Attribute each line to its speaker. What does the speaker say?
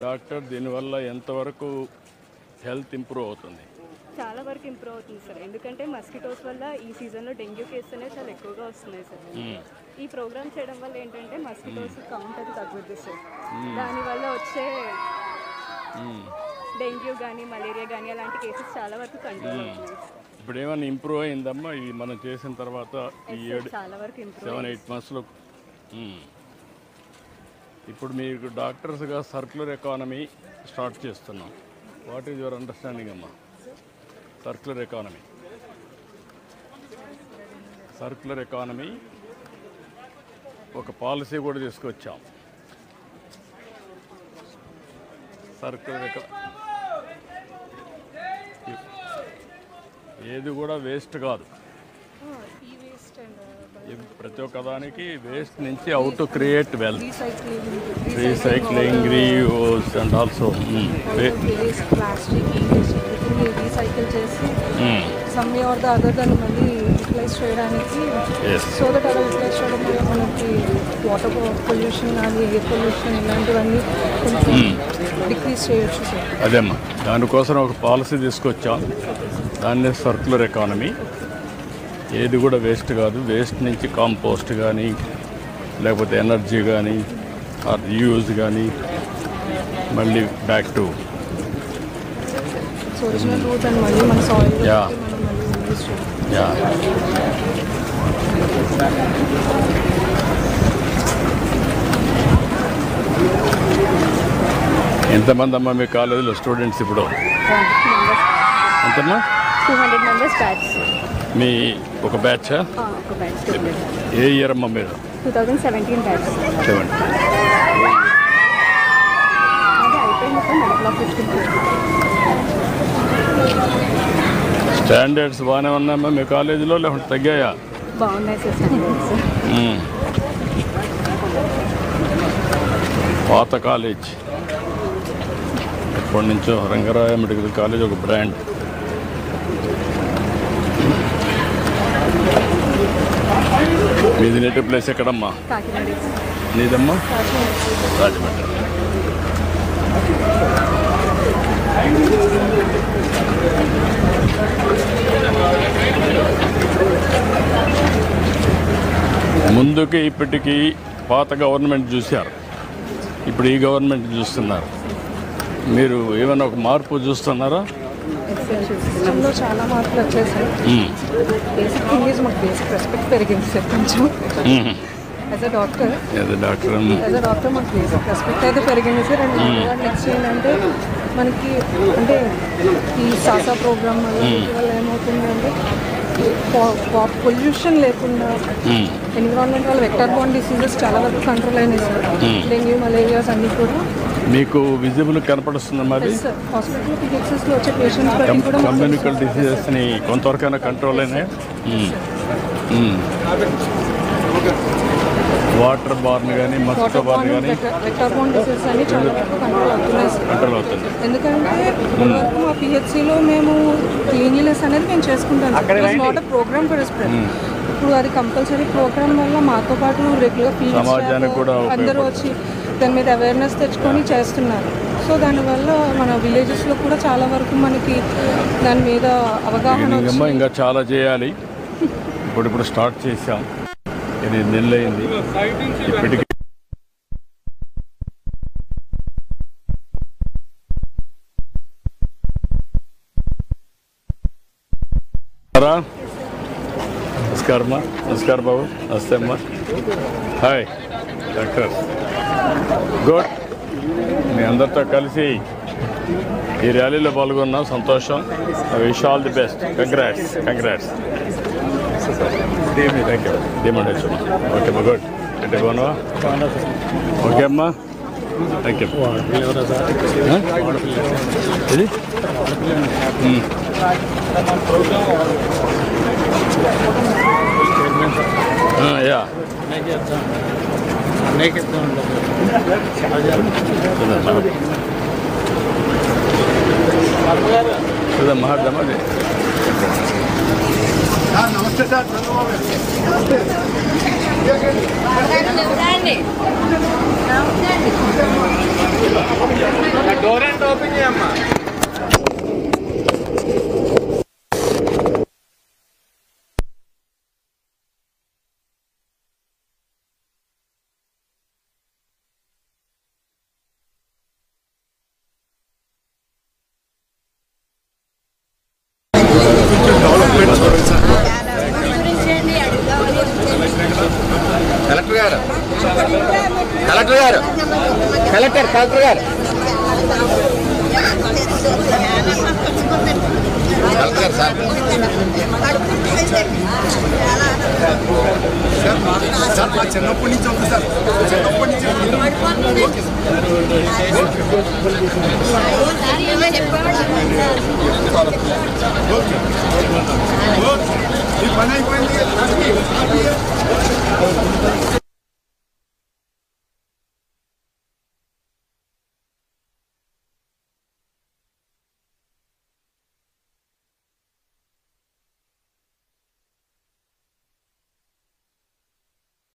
Speaker 1: Doctor దీనివల్ల ఎంతవరకు health improve అవుతుంది?
Speaker 2: చాలా వరకు ఇంప్రూవ్ అవుతుంది సార్. ఎందుకంటే మస్కిటోస్ వల్ల ఈ సీజన్లో డెంగ్యూ కేసెస్ అనేవి చాలా ఎక్కువగా వస్తున్నాయి సార్. ఈ ప్రోగ్రామ్ చేయడం వల్ల ఏంటంటే మస్కిటోస్ కౌంట్ అది తగ్గుద్ది సార్. దానివల్ల వచ్చే డెంగ్యూ కానీ మలేరియా కానీ అలాంటి కేసెస్ చాలా వరకు కంట్రోల్ అవుతున్నాయి.
Speaker 1: ఇప్పుడు ఏమైనా ఇంప్రూవ్ అయిందమ్మా ఇది మనం చేసిన తర్వాత? ఈ
Speaker 2: చాలా వరకు ఇంప్రూవ్
Speaker 1: 7-8 మంత్స్లో. ఇప్పుడు మీకు డాక్టర్స్గా సర్క్యులర్ ఎకానమీ స్టార్ట్ చేస్తున్నాం. వాట్ ఈజ్ యువర్ అండర్స్టాండింగ్ అమ్మా? సర్క్యులర్ ఎకానమీ ఒక పాలసీ కూడా తీసుకొచ్చాం. సర్క్యులర్ ఏది కూడా వేస్ట్ కాదు. ప్రతి ఒక్క దానికి వేస్ట్ నుంచి how to create wealth, recycling, reuse and also
Speaker 3: recycle చేసి సమ్ ఆర్ ద అదర్ దాన్ని మళ్ళీ యూటిలైజ్ చేయడానికి, సో దట్ అలా యూటిలైజ్ చేయడం వల్ల మనకి వాటర్ పొల్యూషన్ కానీ ఎయిర్ పొల్యూషన్ ఇలాంటివన్నీ కొంచెం డిక్రీజ్ చేయొచ్చు సార్.
Speaker 1: అదేమ్మా, దానికోసం ఒక పాలసీ తీసుకొచ్చాం. దాన్ని సర్క్యులర్ ఎకానమీ. ఏది కూడా వేస్ట్ కాదు. వేస్ట్ నుంచి కాంపోస్ట్ కానీ లేకపోతే ఎనర్జీ కానీ ఆర్ యూజ్ కానీ మళ్ళీ back to
Speaker 3: original root and మళ్ళీ మన సాయిల్
Speaker 1: యా. ఎంతమంది అమ్మా మీ కాలేజీలో స్టూడెంట్స్ ఇప్పుడు? ఎంతమ్మా?
Speaker 2: 200 మెంబర్స్ బ్యాచ్.
Speaker 1: మీ ఒక బ్యాచ్?
Speaker 2: ఒక బ్యాచ్.
Speaker 1: ఏ ఇయర్ అమ్మా మీరు?
Speaker 2: 2017 బ్యాచ్.
Speaker 1: 7.
Speaker 2: అది అయిపోయింది సార్. మెడికల్ ఆఫీస్
Speaker 1: స్టాండర్డ్స్ బాగానే ఉన్నాయమ్మా మీ కాలేజీలో, లేకుంటే తగ్గాయా?
Speaker 2: బాగున్నాయి సార్ స్టాండర్డ్స్.
Speaker 1: పాత కాలేజ్ ఎప్పటి నుంచో రంగరాయ మెడికల్ కాలేజ్ ఒక బ్రాండ్. మీది నేటివ్ ప్లేస్ ఎక్కడమ్మా?
Speaker 2: కాకినాడ.
Speaker 1: నీదమ్మా? రాజమండ్రి. ముందుకి ఇప్పటికీ పాత గవర్నమెంట్ చూశారు, ఇప్పుడు ఈ గవర్నమెంట్ చూస్తున్నారు. మీరు ఏమైనా ఒక మార్పు చూస్తున్నారా?
Speaker 3: సిస్టంలో చాలా మార్పులు వచ్చేసాయి. బేసిక్ థింగ్ ఈజ్ మాకు బేసిక్ రెస్పెక్ట్ పెరిగింది సార్ కొంచెం. యాజ్ అ డాక్టర్ మాకు బేసిక్ రెస్పెక్ట్ అయితే పెరిగింది సార్. అండ్ నెక్స్ట్ ఏంటంటే మనకి అంటే ఈ సాసా ప్రోగ్రామ్ వల్ల ఏమవుతుందంటే పొల్యూషన్ లేకుండా ఎన్విరాన్మెంట్ వల్ల వెక్టర్ బోర్న్ డిసీజెస్ చాలా వరకు కంట్రోల్ అయినాయి సార్. డెంగ్యూ, మలేరియాస్ అన్నీ కూడా
Speaker 1: మీకు విజిబుల్ కనపడుతుందమ్మా? అది
Speaker 3: హాస్పిటల్ పిహెచ్సిస్లో వచ్చే పేషెంట్స్ కూడా
Speaker 1: కమ్యూనికల్ డిసీజెస్ని కొంతవరకైనా కంట్రోల్ అయినాయి. వాటర్ బార్న్ కానీ మస్కిటో బార్న్ కానీ
Speaker 3: వెక్టర్ బోర్న్ డిసీజెస్ అన్ని చాలా వరకు కంట్రోల్ అవుతుంది. ఎందుకంటే ఇప్పటివరకు మా పిహెచ్సిలో మేము క్లీన్లీనెస్ అనేది మేము చేసుకుంటాం. Not a programme for spread. ఇప్పుడు అది కంపల్సరీ ప్రోగ్రామ్ వల్ల మాతో పాటు రెగ్యులర్
Speaker 1: సమాజానికి కూడా
Speaker 3: అందరూ వచ్చి దాని మీద అవేర్నెస్ తెచ్చుకొని చేస్తున్నారు. సో దానివల్ల మన విలేజెస్లో కూడా చాలా వరకు మనకి దాని మీద అవగాహన.
Speaker 1: ఇంకా చాలా చేయాలి. ఇప్పుడు స్టార్ట్ చేసాం. ఇది నెల్లయింది. ఇప్పటికీ నమస్కారమ్మా. నమస్కారం బాబు. నమస్తే అమ్మా. Hi doctor. గుడ్. మీ అందరితో కలిసి ఈ ర్యాలీలో పాల్గొన్నాం. సంతోషం. Wish all the best. Congrats. Thank you. Demand okay అమ్మా. గుడ్. అంటే బాగున్నావా? ఓకే అమ్మా. Thank you. ఇది యా మాట్లాడదామా?
Speaker 4: నమస్తే సార్. డోర్ అండ్ ఓపెన్ చేయమ్మా. కలెక్టర్ గారు కలెక్టర్ గారు కలెక్టర్ కలెక్టర్ గారు కలెక్టర్ సార్ సార్ మా చిన్నప్పటి నుంచి ఉంది సార్ చిన్నప్పటి నుంచి ఓకే ఈ పని అయిపోయింది.